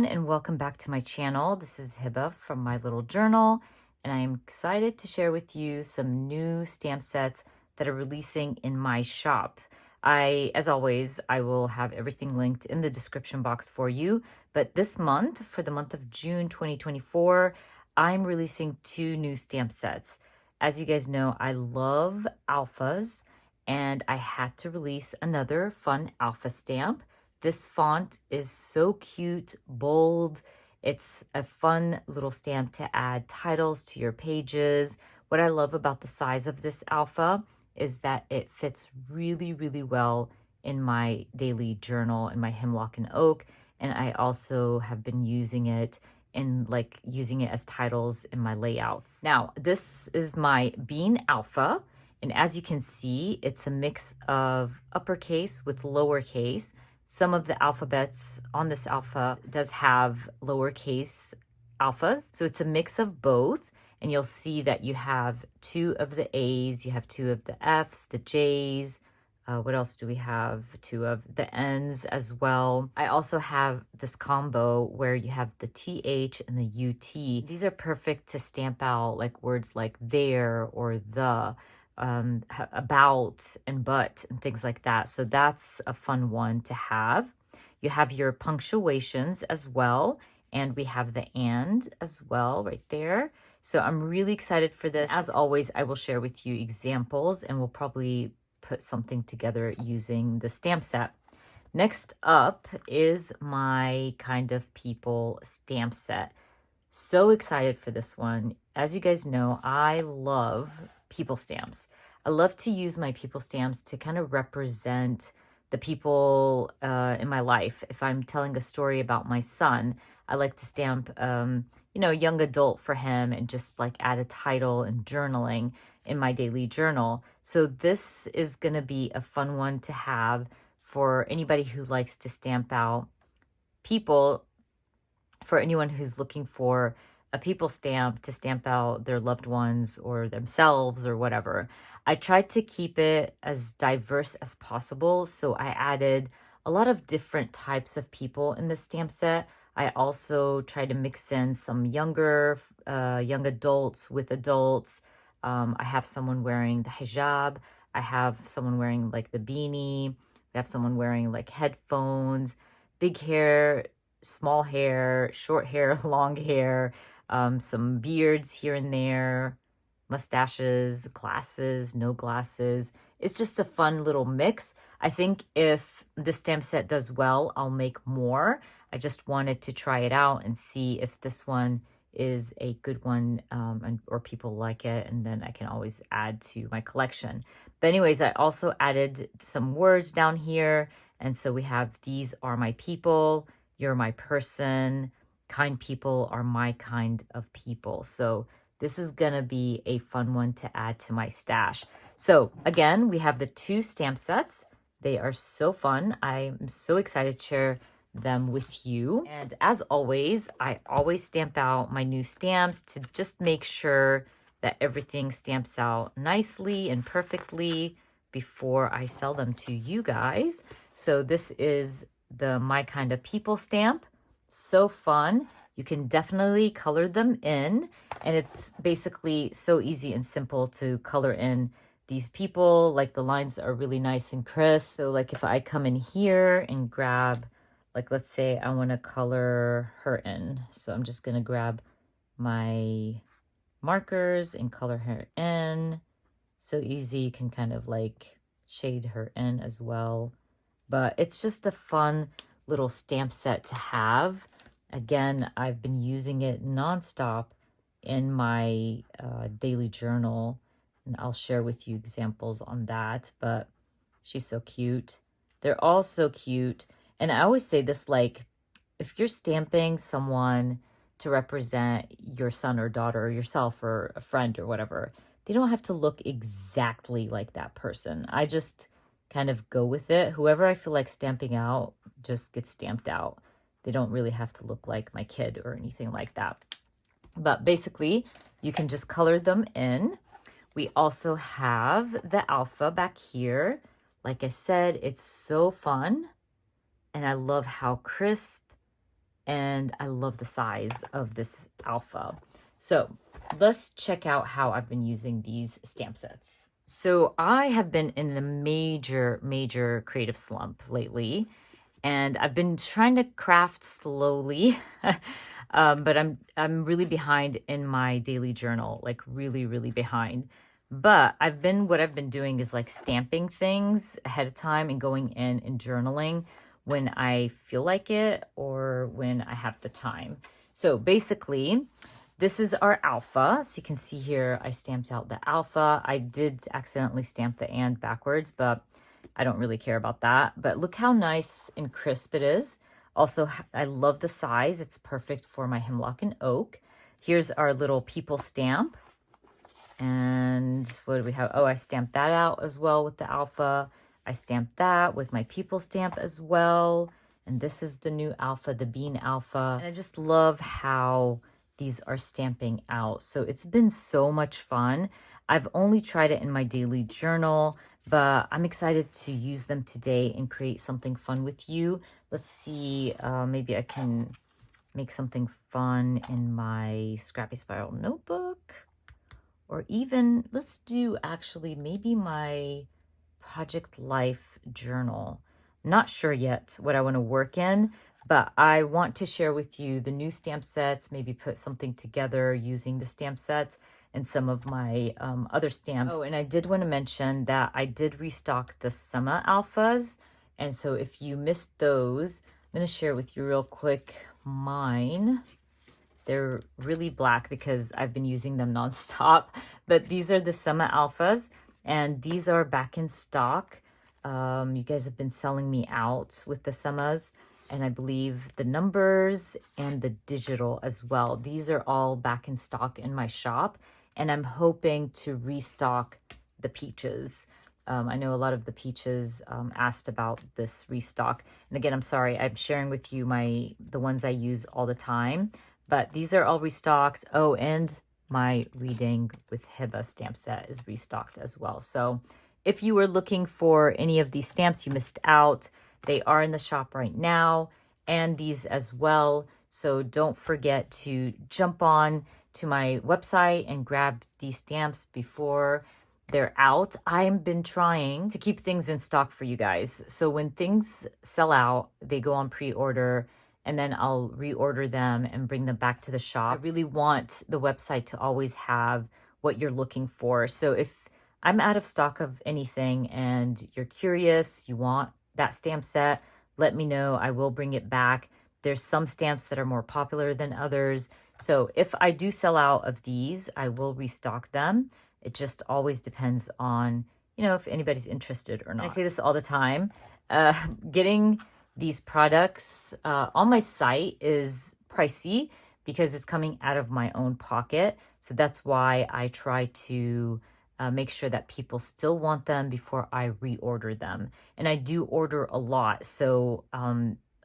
everyone, and welcome back to my channel. This is Heba from my little journal, and I am excited to share with you some new stamp sets that are releasing in my shop. As always, I will have everything linked in the description box for you, but this month, for the month of June 2024, I'm releasing two new stamp sets. As you guys know, I love alphas, and I had to release another fun alpha stamp. This font is so cute, bold. It's a fun little stamp to add titles to your pages. What I love about the size of this alpha is that it fits really, really well in my daily journal, in my hemlock and oak. And I also have been using it as titles in my layouts. Now, this is my Bean Alpha. And as you can see, it's a mix of uppercase with lowercase. Some of the alphabets on this alpha does have lowercase alphas. So it's a mix of both. And you'll see that you have two of the A's, you have two of the F's, the J's. What else do we have? Two of the N's as well. I also have this combo where you have the TH and the UT. These are perfect to stamp out like words like there or the. About and but and things like that. So that's a fun one to have. You have your punctuations as well, and we have the and as well right there. So I'm really excited for this. As always, I will share with you examples, and we'll probably put something together using the stamp set. Next up is my Kind of People stamp set. So excited for this one. As you guys know, I love people stamps. I love to use my people stamps to kind of represent the people in my life. If I'm telling a story about my son, I like to stamp, young adult for him and just like add a title and journaling in my daily journal. So this is going to be a fun one to have for anybody who likes to stamp out people, for anyone who's looking for a people stamp to stamp out their loved ones or themselves or whatever. I tried to keep it as diverse as possible, so I added a lot of different types of people in the stamp set. I also tried to mix in some young adults with adults. I have someone wearing the hijab. I have someone wearing like the beanie. We have someone wearing like headphones, big hair, small hair, short hair, long hair, some beards here and there, mustaches, glasses, no glasses. It's just a fun little mix. I think if the stamp set does well, I'll make more. I just wanted to try it out and see if this one is a good one or people like it, and then I can always add to my collection. But anyways, I also added some words down here. And so we have, these are my people, you're my person, kind people are my kind of people. So this is gonna be a fun one to add to my stash. So again, we have the two stamp sets. They are so fun. I'm so excited to share them with you. And as always, I always stamp out my new stamps to just make sure that everything stamps out nicely and perfectly before I sell them to you guys. So this is the My Kind of People stamp. So fun. You can definitely color them in, and it's basically so easy and simple to color in these people. Like the lines are really nice and crisp. So like if I come in here and grab, like let's say I want to color her in. So I'm just going to grab my markers and color her in. So easy. You can kind of like shade her in as well. But it's just a fun little stamp set to have. Again, I've been using it nonstop in my daily journal, and I'll share with you examples on that. But she's so cute. They're all so cute. And I always say this, like, if you're stamping someone to represent your son or daughter or yourself or a friend or whatever, they don't have to look exactly like that person. I just kind of go with it. Whoever I feel like stamping out just gets stamped out. They don't really have to look like my kid or anything like that. But basically, you can just color them in. We also have the alpha back here. Like I said, it's so fun. And I love how crisp and I love the size of this alpha. So let's check out how I've been using these stamp sets. So I have been in a major creative slump lately, and I've been trying to craft slowly. But I'm really behind in my daily journal, like really behind. But what I've been doing is like stamping things ahead of time and going in and journaling when I feel like it or when I have the time. So basically, this is our alpha. So you can see here, I stamped out the alpha. I did accidentally stamp the and backwards, but I don't really care about that. But look how nice and crisp it is. Also, I love the size. It's perfect for my hemlock and oak. Here's our little people stamp. And what do we have? Oh, I stamped that out as well with the alpha. I stamped that with my people stamp as well. And this is the new alpha, the bean alpha. And I just love how these are stamping out. So it's been so much fun. I've only tried it in my daily journal, but I'm excited to use them today and create something fun with you. Let's see, maybe I can make something fun in my Scrappy Spiral notebook. Or even, let's do actually maybe my Project Life journal. Not sure yet what I want to work in, but I want to share with you the new stamp sets, maybe put something together using the stamp sets and some of my other stamps. Oh, and I did want to mention that I did restock the Summer Alphas. And so if you missed those, I'm going to share with you real quick mine. They're really black because I've been using them nonstop. But these are the Summer Alphas, and these are back in stock. You guys have been selling me out with the Summers, and I believe the numbers and the digital as well. These are all back in stock in my shop, and I'm hoping to restock the peaches. I know a lot of the peaches asked about this restock. And again, I'm sorry, I'm sharing with you the ones I use all the time. But these are all restocked. Oh, and my Reading with Heba stamp set is restocked as well. So if you were looking for any of these stamps, you missed out. They are in the shop right now, and these as well. So don't forget to jump on to my website and grab these stamps before they're out. I've been trying to keep things in stock for you guys. So when things sell out, they go on pre-order, and then I'll reorder them and bring them back to the shop. I really want the website to always have what you're looking for. So if I'm out of stock of anything and you're curious, you want that stamp set, let me know. I will bring it back. There's some stamps that are more popular than others. So if I do sell out of these, I will restock them. It just always depends on, if anybody's interested or not. I say this all the time. Getting these products on my site is pricey because it's coming out of my own pocket. So that's why I try to make sure that people still want them before I reorder them. And I do order a lot. So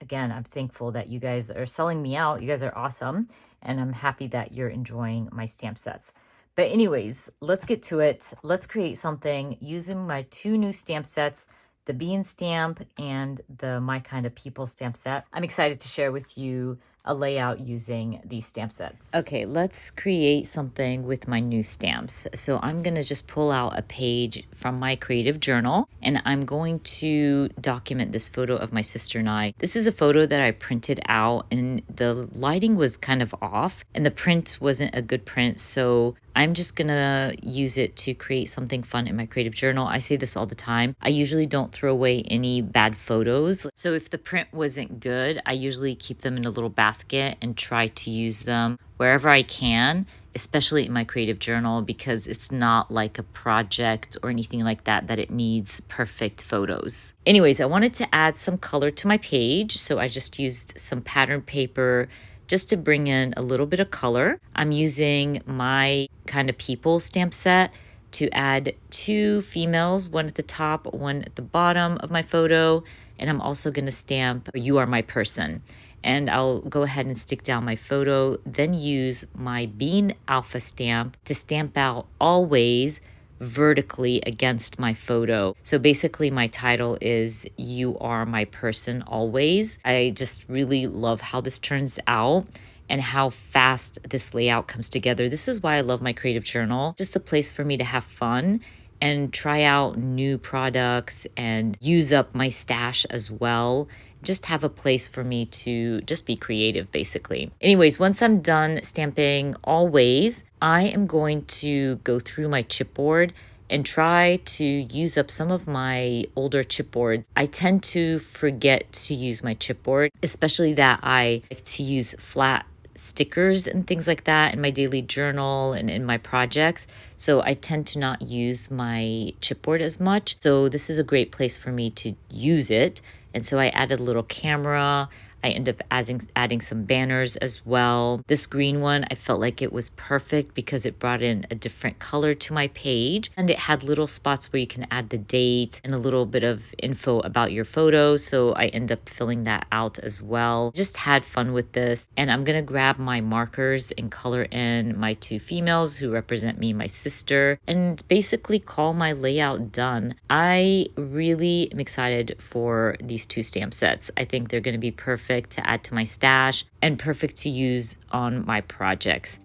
again, I'm thankful that you guys are selling me out. You guys are awesome. And I'm happy that you're enjoying my stamp sets. But anyways, let's get to it. Let's create something using my two new stamp sets, the bean stamp and the My Kind of People stamp set. I'm excited to share with you a layout using these stamp sets. Okay, let's create something with my new stamps. So I'm gonna just pull out a page from my creative journal, and I'm going to document this photo of my sister and I. This is a photo that I printed out, and the lighting was kind of off and the print wasn't a good print. So I'm just gonna use it to create something fun in my creative journal. I say this all the time. I usually don't throw away any bad photos. So if the print wasn't good, I usually keep them in a little basket and try to use them wherever I can, especially in my creative journal, because it's not like a project or anything like that it needs perfect photos. Anyways, I wanted to add some color to my page. So I just used some pattern paper just to bring in a little bit of color. I'm using My Kind of People stamp set to add two females, one at the top, one at the bottom of my photo. And I'm also gonna stamp You Are My Person. And I'll go ahead and stick down my photo, then use my Bean Alpha stamp to stamp out Always vertically against my photo. So basically my title is "You Are My Person Always." I just really love how this turns out and how fast this layout comes together. This is why I love my creative journal, just a place for me to have fun and try out new products and use up my stash as well. Just have a place for me to just be creative, basically. Anyways, once I'm done stamping always, I am going to go through my chipboard and try to use up some of my older chipboards. I tend to forget to use my chipboard, especially that I like to use flat stickers and things like that in my daily journal and in my projects. So I tend to not use my chipboard as much. So this is a great place for me to use it. And so I added a little camera. I end up adding some banners as well. This green one, I felt like it was perfect because it brought in a different color to my page. And it had little spots where you can add the date and a little bit of info about your photo. So I end up filling that out as well. Just had fun with this. And I'm going to grab my markers and color in my two females who represent me, my sister, and basically call my layout done. I really am excited for these two stamp sets. I think they're going to be perfect to add to my stash and perfect to use on my projects.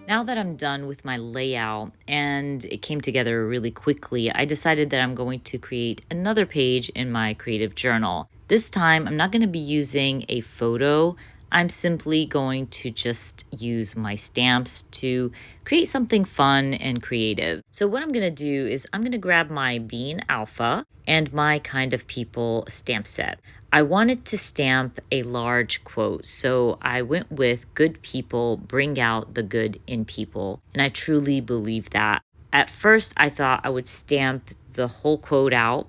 Now that I'm done with my layout and it came together really quickly, I decided that I'm going to create another page in my creative journal. This time, I'm not going to be using a photo. I'm simply going to just use my stamps to create something fun and creative. So what I'm going to do is I'm going to grab my Bean Alpha and my Kind of People stamp set. I wanted to stamp a large quote, so I went with "Good people bring out the good in people," and I truly believe that. At first, I thought I would stamp the whole quote out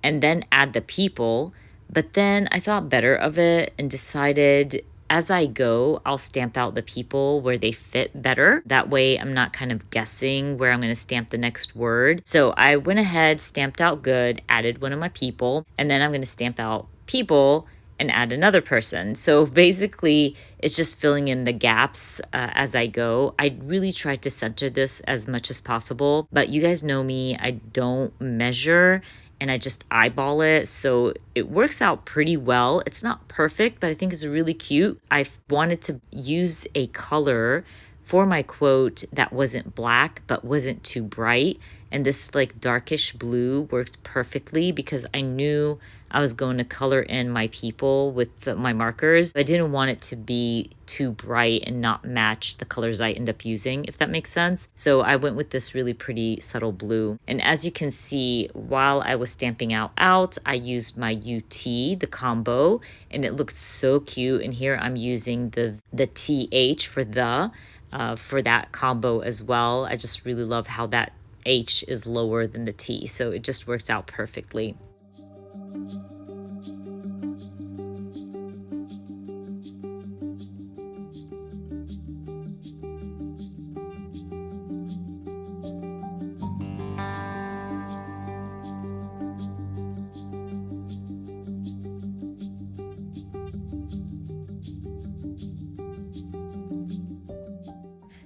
and then add the people, but then I thought better of it and decided as I go, I'll stamp out the people where they fit better. That way I'm not kind of guessing where I'm going to stamp the next word. So I went ahead, stamped out good, added one of my people, and then I'm going to stamp out people and add another person. So basically, it's just filling in the gaps as I go. I really tried to center this as much as possible, but you guys know me, I don't measure and I just eyeball it. So it works out pretty well. It's not perfect, but I think it's really cute. I wanted to use a color for my quote that wasn't black, but wasn't too bright. And this like darkish blue worked perfectly because I knew I was going to color in my people with my markers. I didn't want it to be too bright and not match the colors I end up using, if that makes sense. So I went with this really pretty subtle blue. And as you can see, while I was stamping out, I used my UT, the combo, and it looked so cute. And here I'm using the TH for that combo as well. I just really love how that H is lower than the T. So it just worked out perfectly.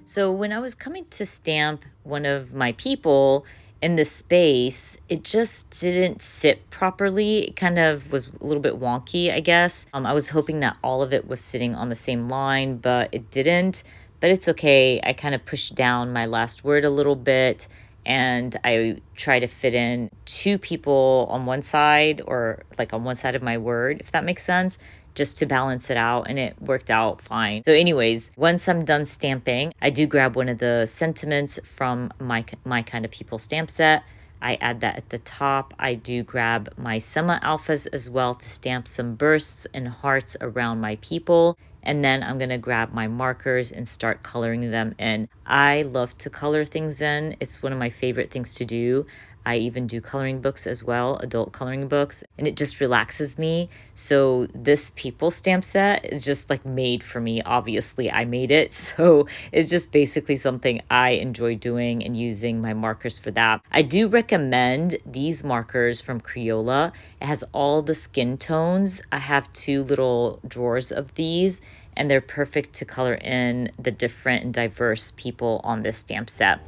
So when I was coming to stamp one of my people in the space, it just didn't sit properly. It kind of was a little bit wonky, I guess. I was hoping that all of it was sitting on the same line, but it didn't. But it's okay. I kind of pushed down my last word a little bit and I try to fit in two people on one side or like on one side of my word, if that makes sense, just to balance it out, and it worked out fine. So anyways, once I'm done stamping, I do grab one of the sentiments from my Kind of People stamp set. I add that at the top. I do grab my semi-alphas as well to stamp some bursts and hearts around my people. And then I'm going to grab my markers and start coloring them in. I love to color things in. It's one of my favorite things to do. I even do coloring books as well, adult coloring books, and it just relaxes me. So this people stamp set is just like made for me. Obviously, I made it. So it's just basically something I enjoy doing and using my markers for that. I do recommend these markers from Crayola. It has all the skin tones. I have 2 little drawers of these, and they're perfect to color in the different and diverse people on this stamp set.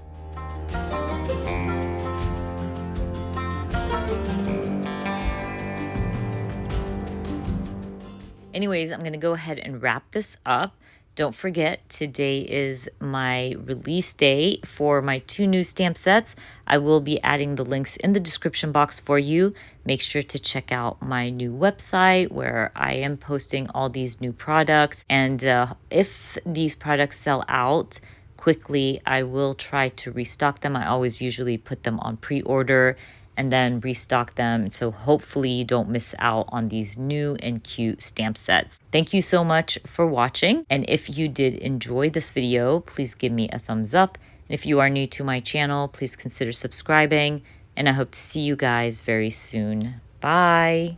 Anyways, I'm going to go ahead and wrap this up. Don't forget, today is my release day for my 2 new stamp sets. I will be adding the links in the description box for you. Make sure to check out my new website where I am posting all these new products. And if these products sell out quickly, I will try to restock them. I always usually put them on pre-order and then restock them. So hopefully you don't miss out on these new and cute stamp sets. Thank you so much for watching. And if you did enjoy this video, please give me a thumbs up. And if you are new to my channel, please consider subscribing. And I hope to see you guys very soon. Bye.